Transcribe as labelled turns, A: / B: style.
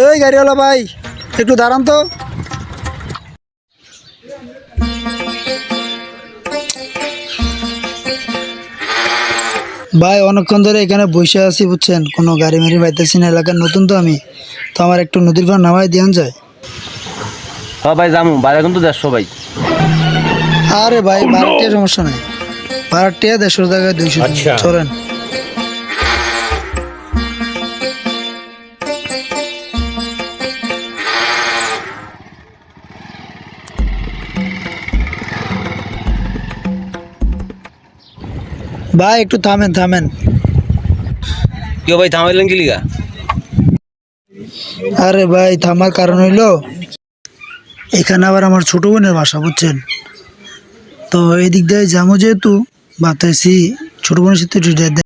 A: এই গাড়িওয়ালা ভাই, একটু দাঁড়ান তো। ভাই অনেকক্ষণ ধরে এখানে বসে আছি বুঝছেন, কোনো গাড়ি মারি পাইতেছি না। এলাকার নতুন তো আমি, তো আমার একটু নদীর পার নামাই দিয়ান যায়।
B: হ্যাঁ ভাই যামু, বাইরে কিন্তু 150 ভাই।
A: আরে ভাই ভাড়াটিয়া সমস্যা নাই, ভাড়াটিয়া 150 টাকায় 200 চলেন। ভাই একটু থামেন থামেন।
B: কেউ ভাই থামাইলেন কি লিগা?
A: আরে ভাই থামার কারণ হইলো এখানে আবার আমার ছোট বোনের বাসা বুঝছেন, তো এই দিক দিয়ে যাবো যেহেতু ভাবতেছি ছোট বোনের সাথে একটু